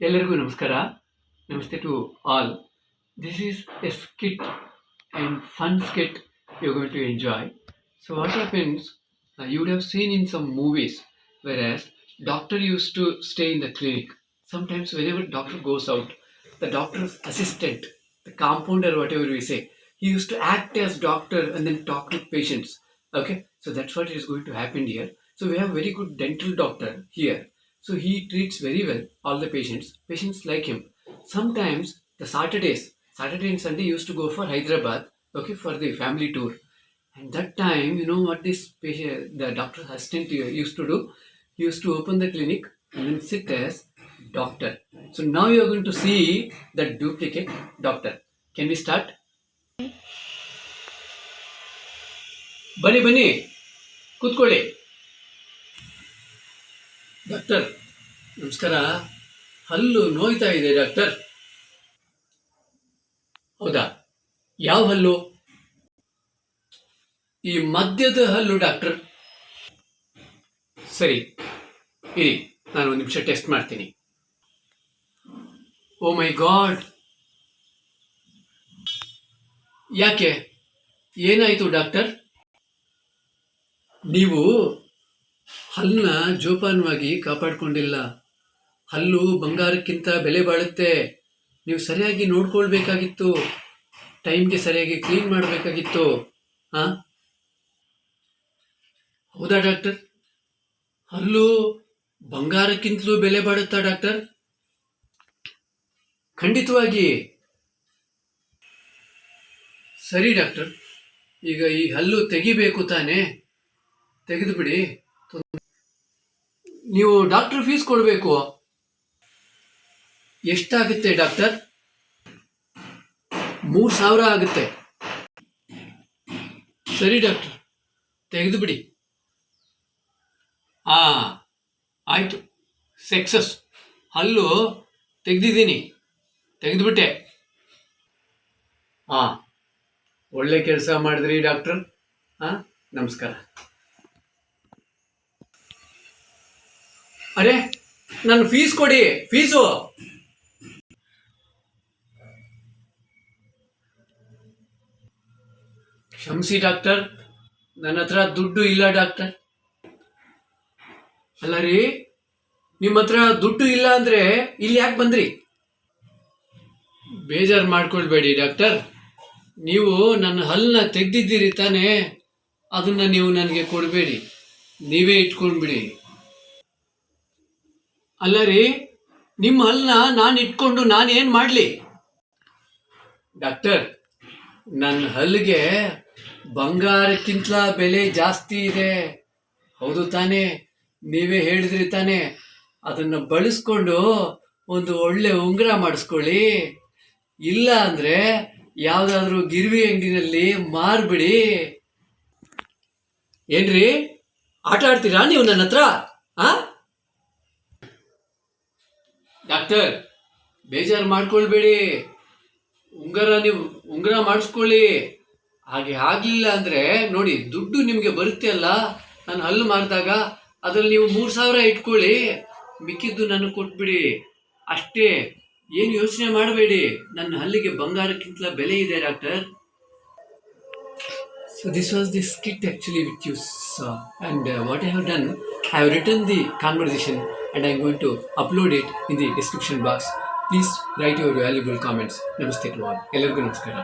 ಎಲ್ಲರಿಗೂ ನಮಸ್ಕಾರ. ನಮಸ್ತೆ to all. This is a skit and fun skit you're going to enjoy. So what happens, you would have seen in some movies, whereas doctor used to stay in the clinic. Sometimes whenever doctor goes out, the doctor's assistant, the compounder, whatever we say, he used to act as doctor and then talk with patients. Okay, so that's what is going to happen here. So we have very good dental doctor here. So he treats very well all the patients. Patients like him. Sometimes the Saturday and Sunday used to go for Hyderabad, okay, for the family tour. And that time, you know what this patient, the doctor's assistant used to do? He used to open the clinic and then sit as doctor. So now you are going to see the duplicate doctor. Can we start? ಬನ್ನಿ ಕೂತ್ಕೊಳ್ಳಿ. Doctor ನಮಸ್ಕಾರ. ಹಲ್ಲು ನೋಯ್ತಾ ಇದೆ doctor. ಹೌದಾ? ಯಾವ ಹಲ್ಲು? ಈ ಮಧ್ಯದ ಹಲ್ಲು ಡಾಕ್ಟರ್. ಸರಿ ಇರಿ, ನಾನು ಒಂದು ನಿಮಿಷ ಟೆಸ್ಟ್ ಮಾಡ್ತೀನಿ. ಓ ಮೈ ಗಾಡ್, ಯಾಕೆ, ಏನಾಯಿತು ಡಾಕ್ಟರ್? ನೀವು ಹಲ್ಲನ್ನ ಜೋಪಾನವಾಗಿ ಕಾಪಾಡಿಕೊಂಡಿಲ್ಲ. ಹಲ್ಲು ಬಂಗಾರಕ್ಕಿಂತ ಬೆಲೆ ಬಾಳುತ್ತೆ. ನೀವು ಸರಿಯಾಗಿ ನೋಡ್ಕೊಳ್ಬೇಕಾಗಿತ್ತು. ಟೈಮ್ಗೆ ಸರಿಯಾಗಿ ಕ್ಲೀನ್ ಮಾಡಬೇಕಾಗಿತ್ತು. ಹೌದಾ ಡಾಕ್ಟರ್? ಹಲ್ಲು ಬಂಗಾರಕ್ಕಿಂತಲೂ ಬೆಲೆ ಬಾಳುತ್ತಾ ಡಾಕ್ಟರ್? ಖಂಡಿತವಾಗಿ. ಸರಿ ಡಾಕ್ಟರ್, ಈಗ ಈ ಹಲ್ಲು ತೆಗಿಬೇಕು ತಾನೇ? ತೆಗೆದು ಬಿಡಿ. ನೀವು ಡಾಕ್ಟರ್ ಫೀಸ್ ಕೊಡಬೇಕು. ಎಷ್ಟಾಗುತ್ತೆ ಡಾಕ್ಟರ್? 3,000 ಆಗುತ್ತೆ. ಸರಿ ಡಾಕ್ಟರ್, ತೆಗೆದು ಬಿಡಿ. ಆಯಿತು, ಸಕ್ಸಸ್. ಹಲ್ಲು ತೆಗೆದಿದ್ದೀನಿ, ತೆಗೆದುಬಿಟ್ಟೆ. ಒಳ್ಳೆ ಕೆಲಸ ಮಾಡಿದ್ರಿ ಡಾಕ್ಟರ್. ನಮಸ್ಕಾರ. ಅರೆ, ನನ್ನ ಫೀಸ್ ಕೊಡಿ, ಫೀಸು. ಕ್ಷಮಿಸಿ ಡಾಕ್ಟರ್, ನನ್ನ ಹತ್ರ ದುಡ್ಡು ಇಲ್ಲ ಡಾಕ್ಟರ್. ಅಲ್ಲ ರೀ, ನಿಮ್ಮ ಹತ್ರ ದುಡ್ಡು ಇಲ್ಲ ಅಂದ್ರೆ ಇಲ್ಲಿ ಯಾಕೆ ಬಂದ್ರಿ? ಬೇಜಾರು ಮಾಡ್ಕೊಳ್ಬೇಡಿ ಡಾಕ್ಟರ್. ನೀವು ನನ್ನ ಹಲ್ಲನ್ನ ತೆಗ್ದಿದ್ದೀರಿ ತಾನೇ, ಅದನ್ನ ನೀವು ನನಗೆ ಕೊಡಬೇಡಿ, ನೀವೇ ಇಟ್ಕೊಂಡ್ಬಿಡಿ. ಅಲ್ಲ ರೀ, ನಿಮ್ಮ ಹಲ್ಲನ್ನ ನಾನು ಇಟ್ಕೊಂಡು ನಾನೇನು ಮಾಡಲಿ? ಡಾಕ್ಟರ್, ನನ್ನ ಹಲ್ಲಿಗೆ ಬಂಗಾರಕ್ಕಿಂತ ಬೆಲೆ ಜಾಸ್ತಿ ಇದೆ. ಹೌದು ತಾನೇ? ನೀವೇ ಹೇಳಿದ್ರಿ ತಾನೇ? ಅದನ್ನು ಬಳಸ್ಕೊಂಡು ಒಂದು ಒಳ್ಳೆ ಉಂಗುರ ಮಾಡಿಸ್ಕೊಳ್ಳಿ. ಇಲ್ಲ ಅಂದರೆ ಯಾವುದಾದ್ರೂ ಗಿರ್ವಿ ಅಂಗಡಿನಲ್ಲಿ ಮಾರ್ಬಿಡಿ. ಏನ್ರಿ, ಆಟ ಆಡ್ತೀರಾ ನೀವು ನನ್ನ ಹತ್ರ? ಡಾಕ್ಟರ್, ಬೇಜಾರು ಮಾಡ್ಕೊಳ್ಬೇಡಿ. ನೀವು ಉಂಗುರ ಮಾಡಿಸ್ಕೊಳ್ಳಿ. ಹಾಗೆ ಆಗಲಿಲ್ಲ ಅಂದರೆ ನೋಡಿ, ದುಡ್ಡು ನಿಮಗೆ ಬರುತ್ತೆ ಅಲ್ಲ ನಾನು ಹಲ್ಲು ಮಾರಿದಾಗ, ಅದರಲ್ಲಿ ನೀವು 3,000 ಇಟ್ಕೊಳ್ಳಿ, ಮಿಕ್ಕಿದ್ದು ನನಗೆ ಕೊಟ್ಬಿಡಿ ಅಷ್ಟೇ. ಏನು ಯೋಚನೆ ಮಾಡಬೇಡಿ, ನನ್ನ ಹಲ್ಲಿಗೆ ಬಂಗಾರಕ್ಕಿಂತ ಬೆಲೆ ಇದೆ doctor. So this was the skit actually which you saw, and what I have done, I have written the conversation and I am going to upload it in the description box. Please write your valuable comments. Namaste to all. ಎಲ್ಲರಿಗೂ ನಮಸ್ಕಾರ.